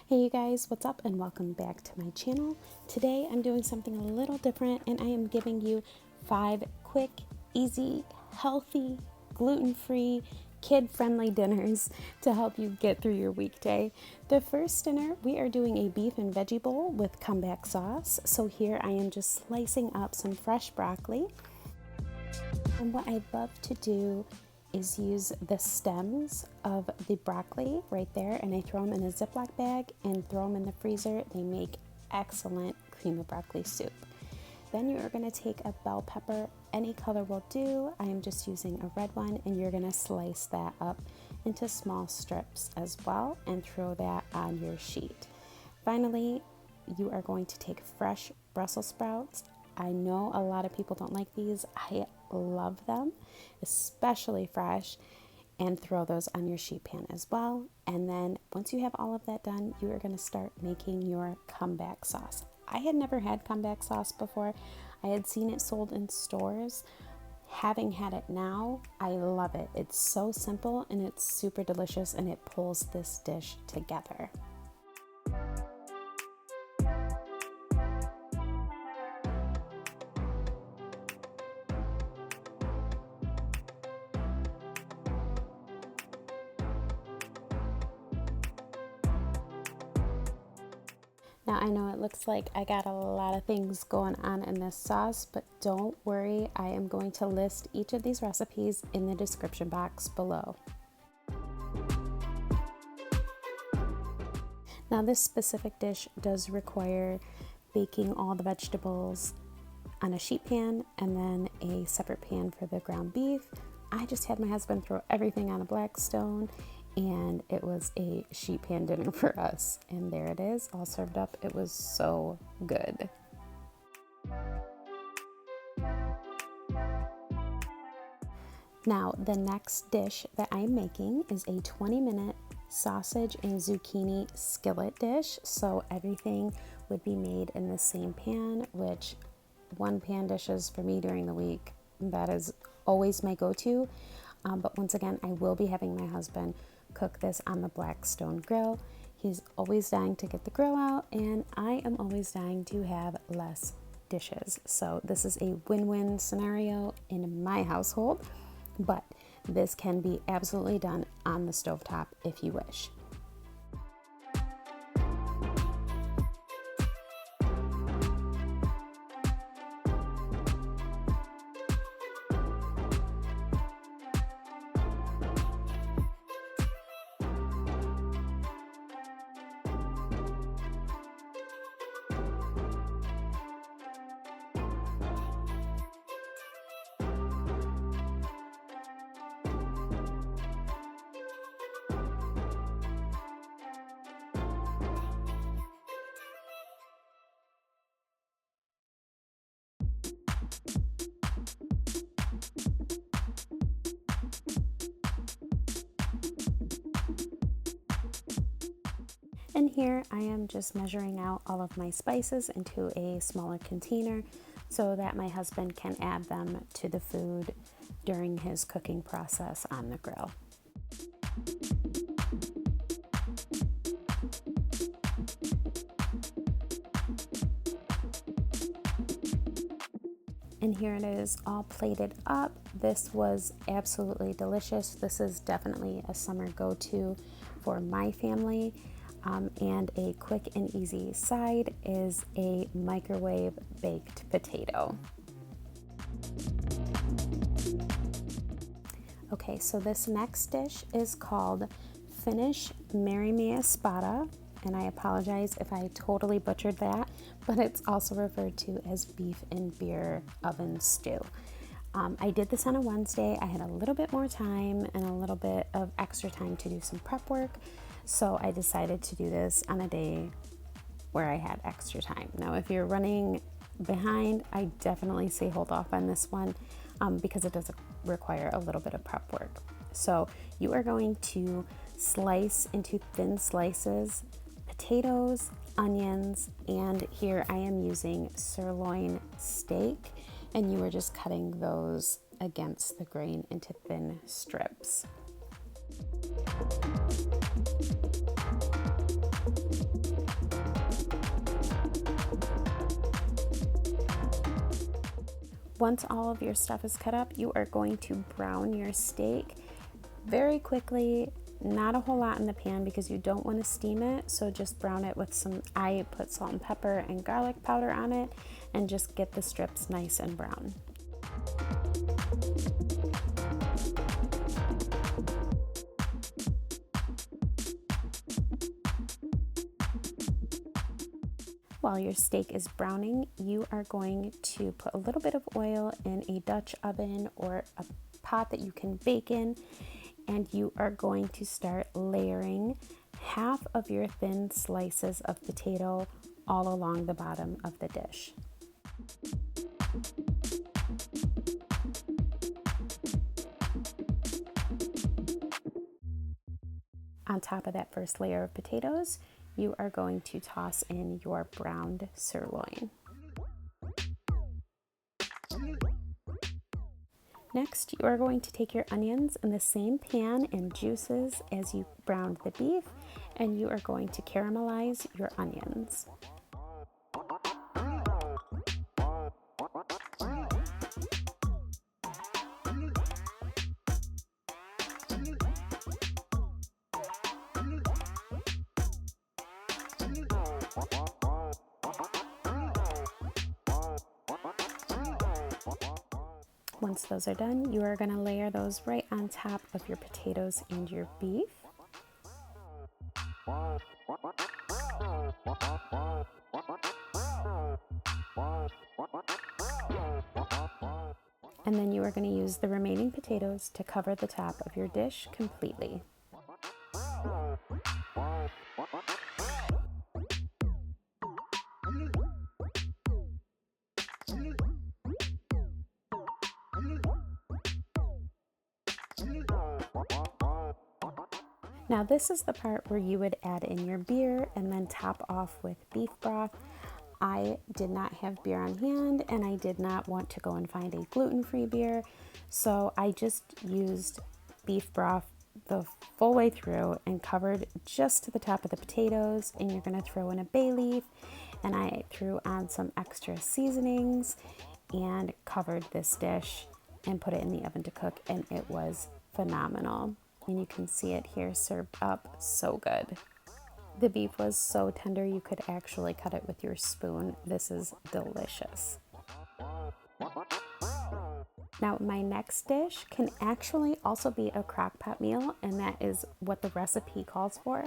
Hey you guys, what's up and welcome back to my channel. Today I'm doing something a little different and I am giving you 5 quick, easy, healthy, gluten-free, kid-friendly dinners to help you get through your weekday. The first dinner, we are doing a beef and veggie bowl with comeback sauce. So here I am just slicing up some fresh broccoli. And what I love to do is use the stems of the broccoli right there, and I throw them in a Ziploc bag and throw them in the freezer. They make excellent cream of broccoli soup. Then you are going to take a bell pepper, any color will do. I am just using a red one, and you're going to slice that up into small strips as well and throw that on your sheet. Finally, you are going to take fresh Brussels sprouts. I know a lot of people don't like these. I love them, especially fresh, and throw those on your sheet pan as well. And then once you have all of that done, you are going to start making your comeback sauce. I had never had comeback sauce before. I had seen it sold in stores. Having had it now, I love it. It's so simple and it's super delicious, and it pulls this dish together. Now I know it looks like I got a lot of things going on in this sauce, but don't worry, I am going to list each of these recipes in the description box below. Now this specific dish does require baking all the vegetables on a sheet pan and then a separate pan for the ground beef. I just had my husband throw everything on a Blackstone, and it was a sheet pan dinner for us. And there it is, all served up. It was so good. Now, the next dish that I'm making is a 20-minute sausage and zucchini skillet dish. So everything would be made in the same pan, which one pan dishes for me during the week. That is always my go-to. But once again, I will be having my husband cook this on the Blackstone grill. He's always dying to get the grill out, and I am always dying to have less dishes. So this is a win-win scenario in my household, but this can be absolutely done on the stovetop if you wish. And here I am just measuring out all of my spices into a smaller container so that my husband can add them to the food during his cooking process on the grill. And here it is all plated up. This was absolutely delicious. This is definitely a summer go-to for my family. And a quick and easy side is a microwave baked potato. Okay, so this next dish is called Finnish Marry Me a Spada, and I apologize if I totally butchered that, but it's also referred to as beef and beer oven stew. I did this on a Wednesday. I had a little bit more time and a little bit of extra time to do some prep work. So I decided to do this on a day where I had extra time. Now, if you're running behind, I definitely say hold off on this one because it does require a little bit of prep work. So you are going to slice into thin slices potatoes, onions, and here I am using sirloin steak, and you are just cutting those against the grain into thin strips. Once all of your stuff is cut up, you are going to brown your steak very quickly. Not a whole lot in the pan because you don't want to steam it, so just brown it with some, I put salt and pepper and garlic powder on it, and just get the strips nice and brown. While your steak is browning, you are going to put a little bit of oil in a Dutch oven or a pot that you can bake in, and you are going to start layering half of your thin slices of potato all along the bottom of the dish. On top of that first layer of potatoes, you are going to toss in your browned sirloin. Next, you are going to take your onions in the same pan and juices as you browned the beef, and you are going to caramelize your onions. Once those are done, you are going to layer those right on top of your potatoes and your beef. And then you are going to use the remaining potatoes to cover the top of your dish completely. Now this is the part where you would add in your beer and then top off with beef broth. I did not have beer on hand, and I did not want to go and find a gluten-free beer, so I just used beef broth the full way through and covered just to the top of the potatoes. And you're going to throw in a bay leaf, and I threw on some extra seasonings and covered this dish and put it in the oven to cook, and it was phenomenal. And you can see it here served up so good. The beef was so tender you could actually cut it with your spoon. This is delicious. Now my next dish can actually also be a crock pot meal, and that is what the recipe calls for.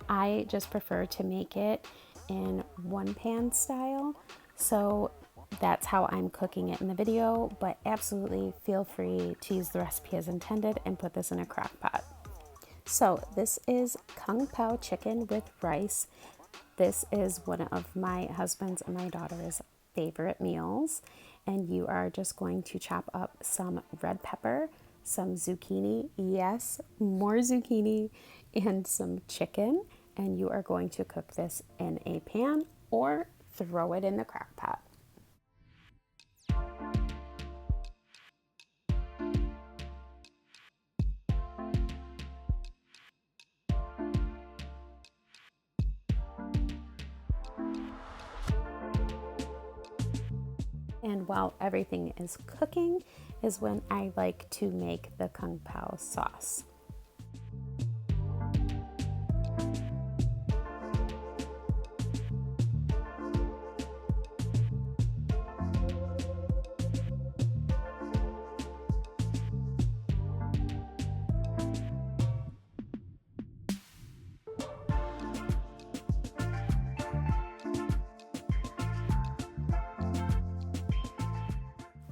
I just prefer to make it in one pan style, so that's how I'm cooking it in the video, but absolutely feel free to use the recipe as intended and put this in a crock pot. So this is Kung Pao chicken with rice. This is one of my husband's and my daughter's favorite meals. And you are just going to chop up some red pepper, some zucchini, yes, more zucchini, and some chicken. And you are going to cook this in a pan or throw it in the crock pot. And while everything is cooking is when I like to make the Kung Pao sauce.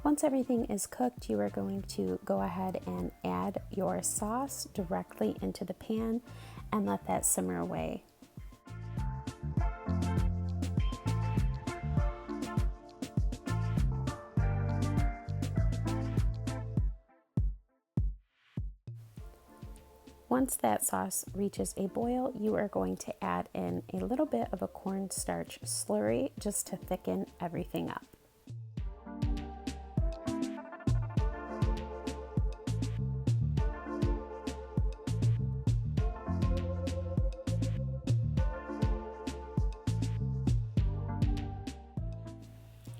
Once everything is cooked, you are going to go ahead and add your sauce directly into the pan and let that simmer away. Once that sauce reaches a boil, you are going to add in a little bit of a cornstarch slurry just to thicken everything up.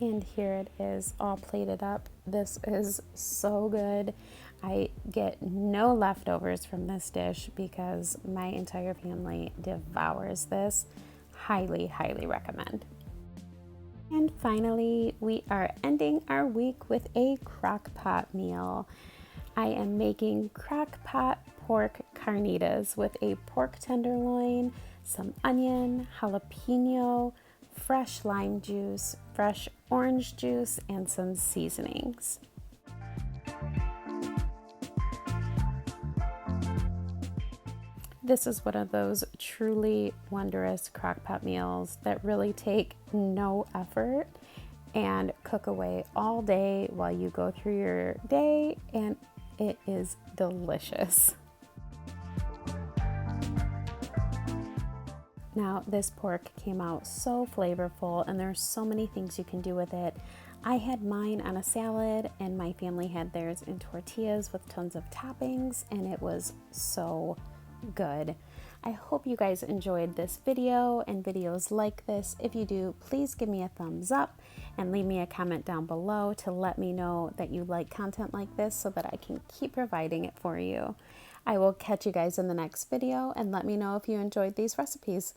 And here it is, all plated up. This is so good. I get no leftovers from this dish because my entire family devours this. Highly, highly recommend. And finally, we are ending our week with a crock pot meal. I am making crock pot pork carnitas with a pork tenderloin, some onion, jalapeno, fresh lime juice, fresh orange juice, and some seasonings. This is one of those truly wondrous crock pot meals that really take no effort and cook away all day while you go through your day, and it is delicious. Now, this pork came out so flavorful, and there's so many things you can do with it. I had mine on a salad, and my family had theirs in tortillas with tons of toppings, and it was so good. I hope you guys enjoyed this video and videos like this. If you do, please give me a thumbs up and leave me a comment down below to let me know that you like content like this so that I can keep providing it for you. I will catch you guys in the next video, and let me know if you enjoyed these recipes.